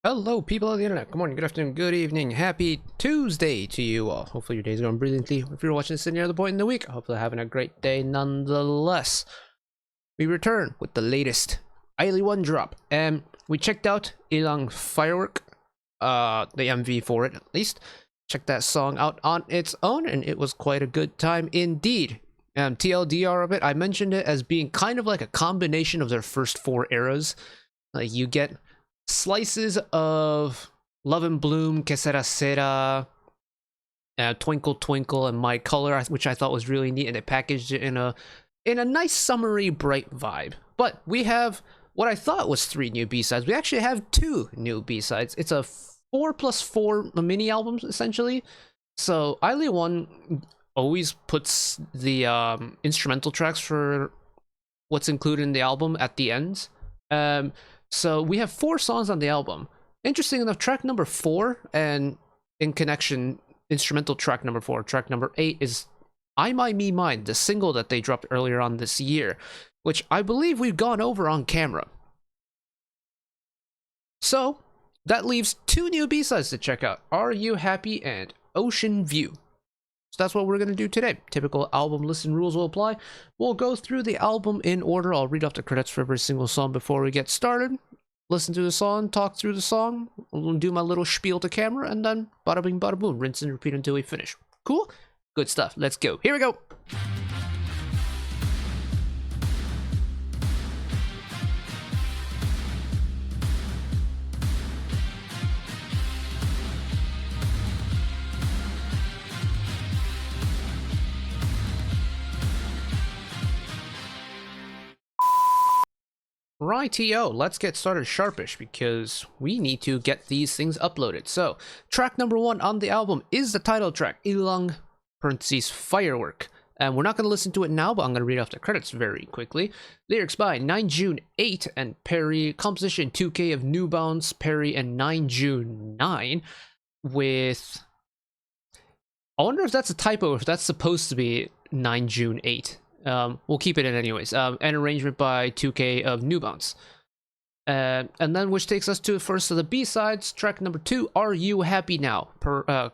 Hello, people of the internet. Good morning, good afternoon, good evening. Happy Tuesday to you all. Hopefully your day's going brilliantly. If you're watching this at any other point in the week, hopefully having a great day nonetheless. We return with the latest ILY drop, and we checked out illang Firework, the MV for it at least. Checked that song out on its own, and it was quite a good time indeed. TLDR of it, I mentioned it as being kind of like a combination of their first four eras. Like you get slices of Love and Bloom, Que Sera Sera, Twinkle Twinkle, and My Color, which I thought was really neat, and they packaged it in a nice summery bright vibe. But we have what I thought was 3 new B-sides. We actually have 2 new B-sides. It's a 4+4 mini albums essentially. So ILY always puts the instrumental tracks for what's included in the album at the end. So we have 4 songs on the album. Interesting enough, track number 4, and in connection, instrumental track number 4, track number 8 is I My Me Mine, the single that they dropped earlier on this year, which I believe we've gone over on camera. So that leaves 2 new B-sides to check out, Are You Happy and Ocean View. So that's what we're going to do today. Typical album listen rules will apply. We'll go through the album in order. I'll read off the credits for every single song before we get started. Listen to the song, talk through the song, I'll do my little spiel to camera, and then bada bing bada boom, rinse and repeat until we finish. Cool? Good stuff. Let's go. Here we go. Rightio, let's get started sharpish because we need to get these things uploaded. So, track number 1 on the album is the title track, illang Firework. And we're not going to listen to it now, but I'm going to read off the credits very quickly. Lyrics by 9 June 8 and Perry. Composition 2K of New Bounce, Perry, and 9 June 9 with... I wonder if that's a typo, if that's supposed to be 9 June 8. We'll keep it in anyways. An arrangement by 2K of New Bounce. And then which takes us to the first of the B-sides, track number 2, Are You Happy Now?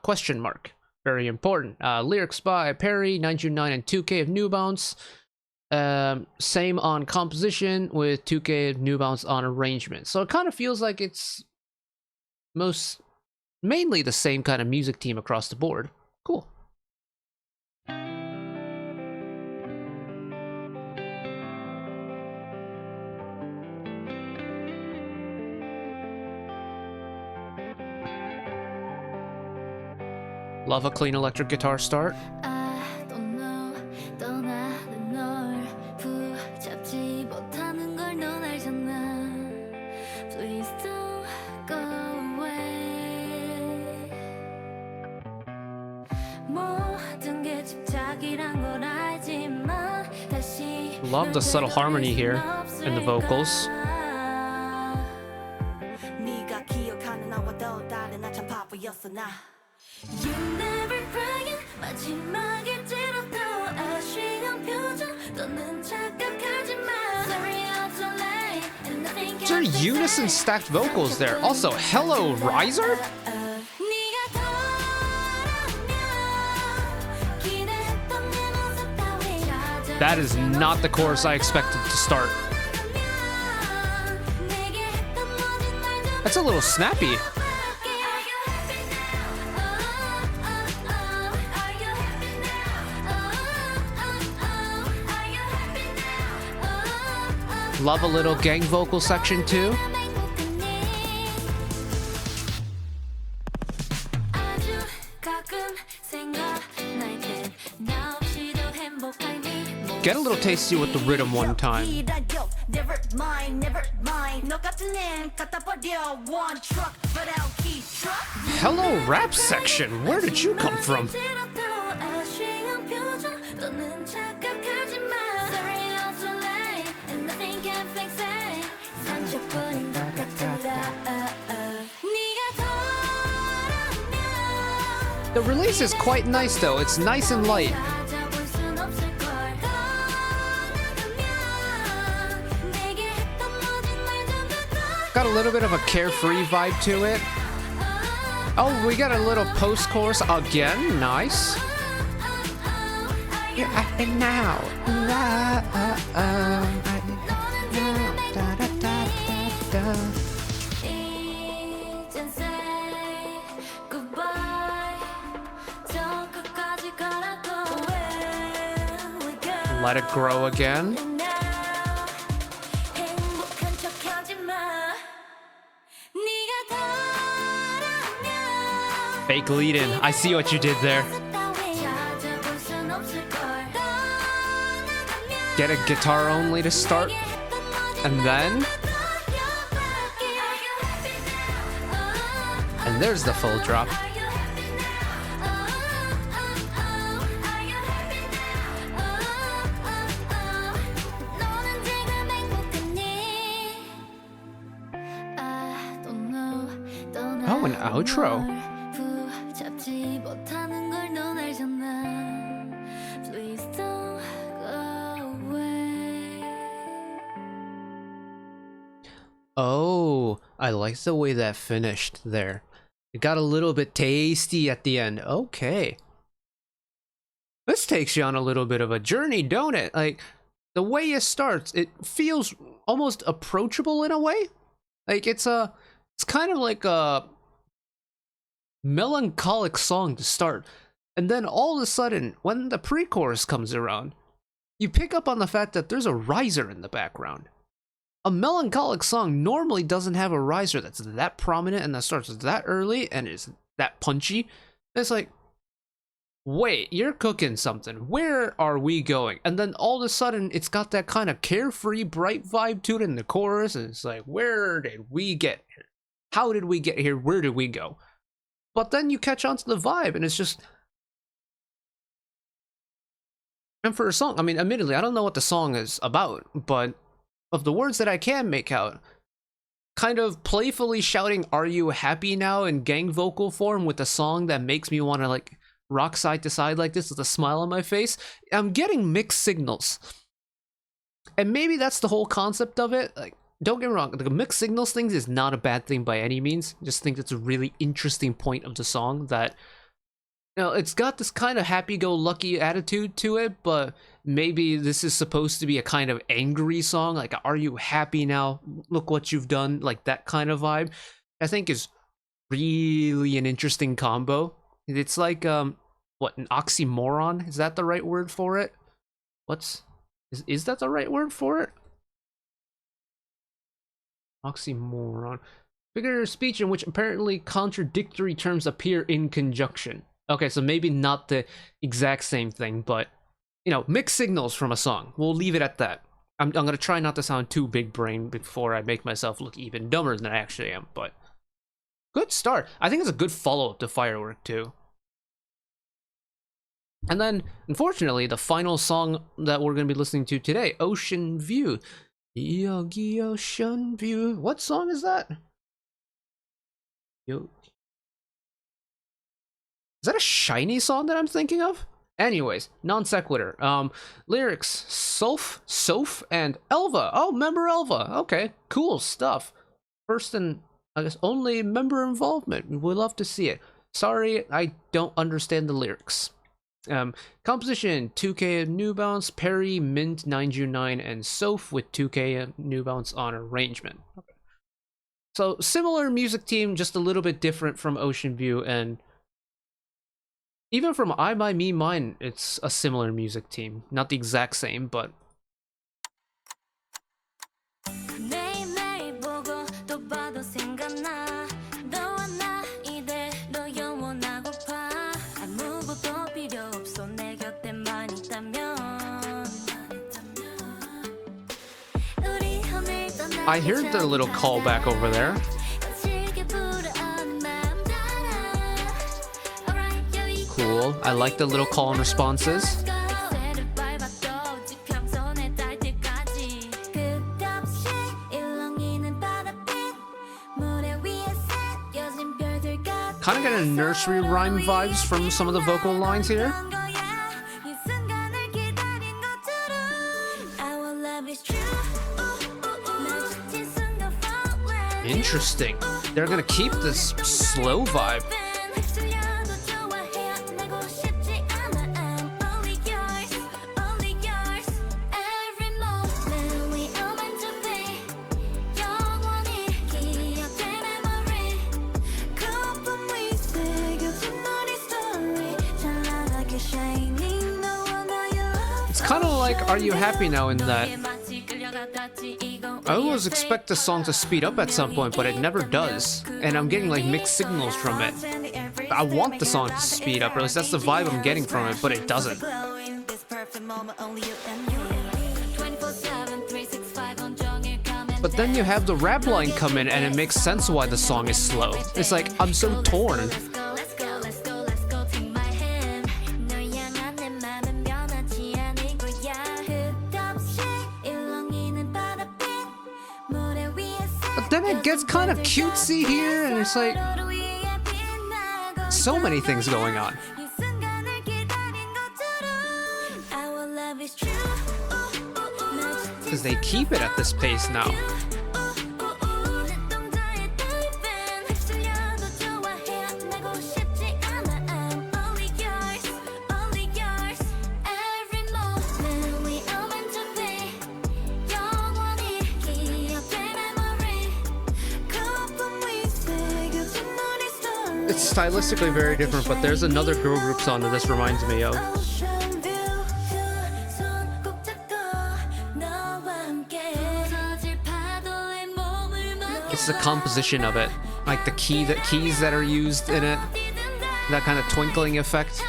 Question mark. Very important. Lyrics by Perry, 9 June 9 and 2K of New Bounce. Same on composition with 2K of New Bounce on arrangement. So it kind of feels like it's mainly the same kind of music team across the board. Cool. Love a clean electric guitar start. Love the subtle harmony here in the vocals. These are unison stacked vocals there. Also, hello, Riser? That is not the chorus I expected to start. That's a little snappy. Love a little gang vocal section too. Get a little tasty with the rhythm one time. Hello, rap section. Where did you come from? The release is quite nice though. It's nice and light. Got a little bit of a carefree vibe to it. Oh, we got a little post-chorus again. Nice. You're happy now. Let it grow again. Fake lead in. I see what you did there. Get a guitar only to start. And then. And there's the full drop. Oh, an outro. Oh, I like the way that finished there. It got a little bit tasty at the end. Okay. This takes you on a little bit of a journey, don't it? Like, the way it starts, it feels almost approachable in a way. Like, it's kind of like a melancholic song to start. And then all of a sudden, when the pre-chorus comes around, you pick up on the fact that there's a riser in the background. A melancholic song normally doesn't have a riser that's that prominent and that starts that early and is that punchy. It's like, wait, you're cooking something. Where are we going? And then all of a sudden, it's got that kind of carefree, bright vibe to it in the chorus. And it's like, where did we get here? How did we get here? Where did we go? But then you catch on to the vibe and it's just... And for a song, I mean, admittedly, I don't know what the song is about, but of the words that I can make out, kind of playfully shouting, "Are you happy now?" in gang vocal form with a song that makes me want to like rock side to side like this with a smile on my face. I'm getting mixed signals. And maybe that's the whole concept of it. Like, don't get me wrong, the mixed signals things is not a bad thing by any means. I just think it's a really interesting point of the song that, you know, it's got this kind of happy-go-lucky attitude to it, but maybe this is supposed to be a kind of angry song, like, "Are you happy now? Look what you've done," like that kind of vibe. I think is really an interesting combo. It's like, what, an oxymoron? Is that the right word for it? Is that the right word for it? Oxymoron. Figure of speech in which apparently contradictory terms appear in conjunction. Okay, so maybe not the exact same thing, but, you know, mixed signals from a song. We'll leave it at that. I'm gonna try not to sound too big brain before I make myself look even dumber than I actually am, but good start. I think it's a good follow-up to Firework, too. And then, unfortunately, the final song that we're gonna be listening to today, Ocean View. Yogi Ocean View. What song is that? Yo. Is that a Shiny song that I'm thinking of? Anyways, non sequitur. Lyrics: Soph, and Elva. Oh, member Elva. Okay, cool stuff. First and I guess only member involvement. We'd love to see it. Sorry, I don't understand the lyrics. Composition: 2K New Balance, Perry, Mint, 9Ju9, and Soph with 2K New Balance on arrangement. Okay. So similar music team, just a little bit different from Ocean View, and even from I by Me Mine, it's a similar music team. Not the exact same, but I heard the little callback over there. Cool. I like the little call and responses. Kind of getting nursery rhyme vibes from some of the vocal lines here. interesting. They're gonna keep this slow vibe. It's kind of like Are You Happy Now in that I always expect the song to speed up at some point, but it never does. And I'm getting like mixed signals from it. I want the song to speed up, or at least that's the vibe I'm getting from it, but it doesn't. But then you have the rap line come in and it makes sense why the song is slow. It's like, I'm so torn. Then it gets kind of cutesy here, and it's like so many things going on. Because they keep it at this pace now. It's stylistically very different, but there's another girl group song that this reminds me of. It's the composition of it, like the keys that are used in it, that kind of twinkling effect.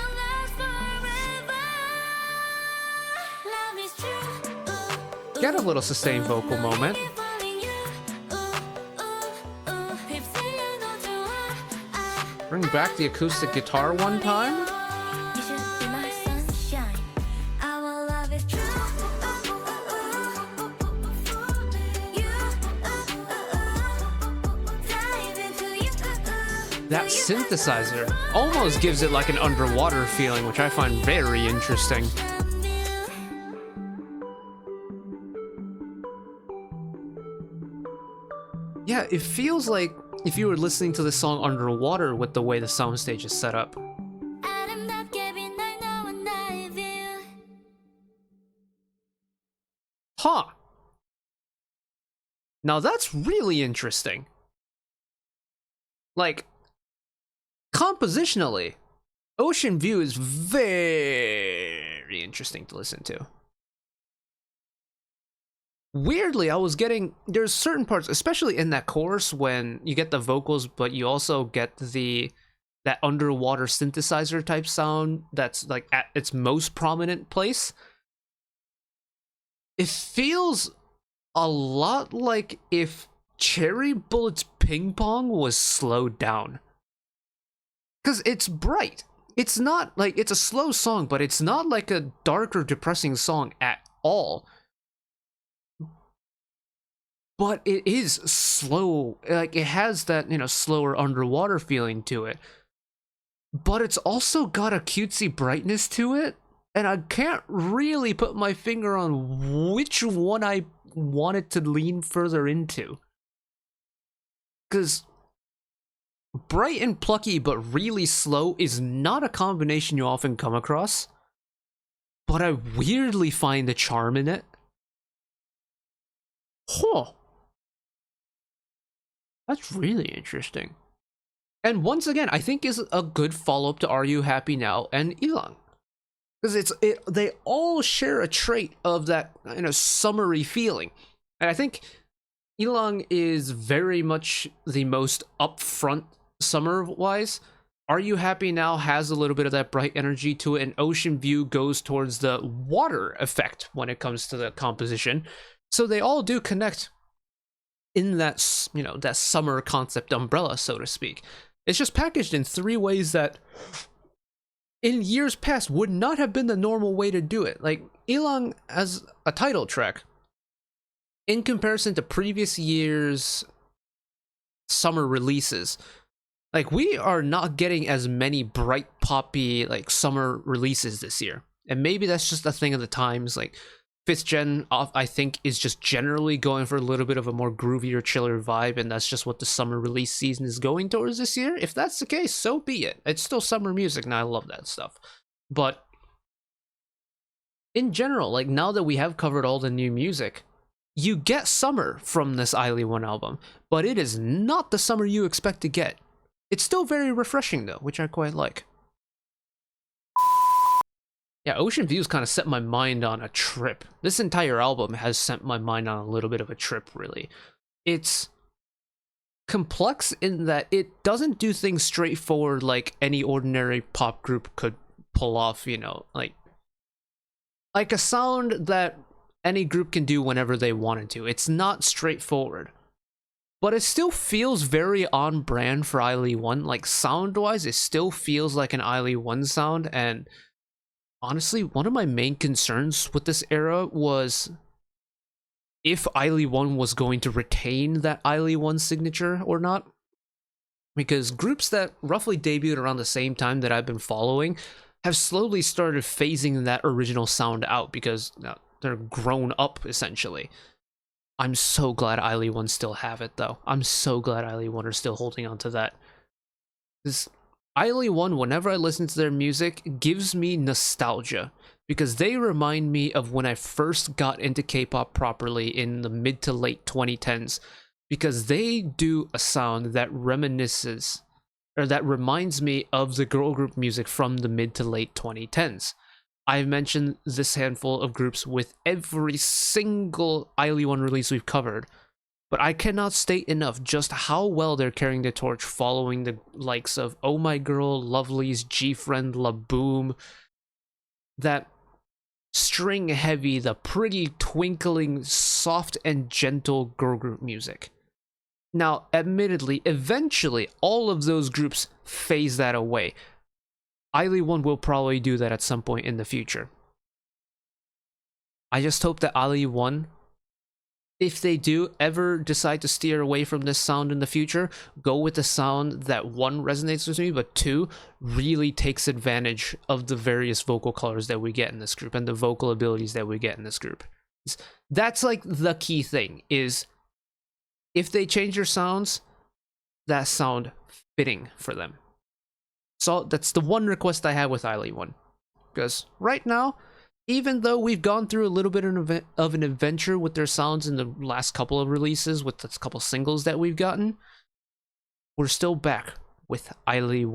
Get a little sustained vocal moment. Bring back the acoustic guitar one time. That synthesizer almost gives it like an underwater feeling, which I find very interesting. Yeah, it feels like if you were listening to the song underwater with the way the soundstage is set up. Huh. Now that's really interesting. Like, compositionally, Ocean View is very interesting to listen to. Weirdly, I was getting, there's certain parts, especially in that chorus, when you get the vocals, but you also get that underwater synthesizer type sound that's like at its most prominent place. It feels a lot like if Cherry Bullet's Ping Pong was slowed down. Because it's bright. It's not like, it's a slow song, but it's not like a dark or depressing song at all. But it is slow, like it has that, you know, slower underwater feeling to it. But it's also got a cutesy brightness to it, and I can't really put my finger on which one I want it to lean further into. Because bright and plucky but really slow is not a combination you often come across. But I weirdly find the charm in it. Huh. That's really interesting. And once again, I think is a good follow-up to Are You Happy Now and Illang. Because they all share a trait of that, you know, summery feeling. And I think Illang is very much the most upfront summer-wise. Are You Happy Now has a little bit of that bright energy to it, and Ocean View goes towards the water effect when it comes to the composition. So they all do connect in that, you know, that summer concept umbrella, so to speak. It's just packaged in three ways that in years past would not have been the normal way to do it. Like, Illang as a title track, in comparison to previous years' summer releases, like, we are not getting as many bright poppy, like, summer releases this year. And maybe that's just a thing of the times. Like, 5th gen off, I think, is just generally going for a little bit of a more groovier, chiller vibe, and that's just what the summer release season is going towards this year. If that's the case, so be it. It's still summer music, and I love that stuff. But in general, like, now that we have covered all the new music, you get summer from this ILY album, but it is not the summer you expect to get. It's still very refreshing though, which I quite like. Yeah, Ocean Views kind of set my mind on a trip. This entire album has sent my mind on a little bit of a trip, really. It's complex in that it doesn't do things straightforward like any ordinary pop group could pull off, you know, like a sound that any group can do whenever they wanted to. It's not straightforward. But it still feels very on brand for ILY. Like, sound-wise, it still feels like an ILY sound, and honestly, one of my main concerns with this era was if ILY was going to retain that ILY signature or not. Because groups that roughly debuted around the same time that I've been following have slowly started phasing that original sound out because they're grown up, essentially. I'm so glad ILY still have it, though. I'm so glad ILY are still holding on to that. This ILY, whenever I listen to their music, gives me nostalgia because they remind me of when I first got into K-pop properly in the mid to late 2010s, because they do a sound that reminisces, or that reminds me of the girl group music from the mid to late 2010s. I've mentioned this handful of groups with every single ILY release we've covered, but I cannot state enough just how well they're carrying the torch following the likes of Oh My Girl, Lovelyz, G-Friend, La Boom. That string heavy, the pretty twinkling, soft and gentle girl group music. Now, admittedly, eventually all of those groups phase that away. ILY will probably do that at some point in the future. I just hope that ILY, if they do ever decide to steer away from this sound in the future, go with the sound that, one, resonates with me, but two, really takes advantage of the various vocal colors that we get in this group and the vocal abilities that we get in this group. That's like the key thing, is if they change their sounds, that sound fitting for them. So that's the one request I have with ILY. Because right now, even though we've gone through a little bit of an adventure with their sounds in the last couple of releases, with the couple singles that we've gotten, we're still back with ILY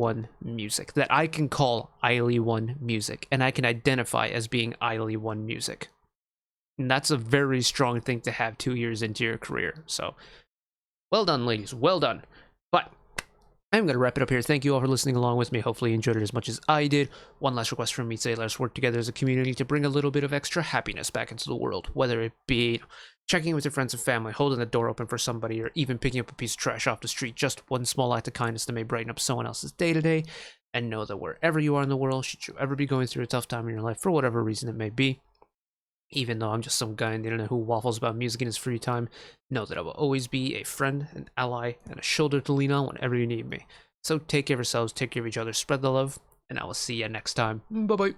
music that I can call ILY music, and I can identify as being ILY music. And that's a very strong thing to have 2 years into your career. So, well done, ladies, well done. But I'm going to wrap it up here. Thank you all for listening along with me. Hopefully you enjoyed it as much as I did. One last request from me today: let's work together as a community to bring a little bit of extra happiness back into the world, whether it be checking with your friends and family, holding the door open for somebody, or even picking up a piece of trash off the street. Just one small act of kindness that may brighten up someone else's day today. And know that wherever you are in the world, should you ever be going through a tough time in your life, for whatever reason it may be, even though I'm just some guy on the internet who waffles about music in his free time, know that I will always be a friend, an ally, and a shoulder to lean on whenever you need me. So take care of yourselves, take care of each other, spread the love, and I will see you next time. Bye-bye.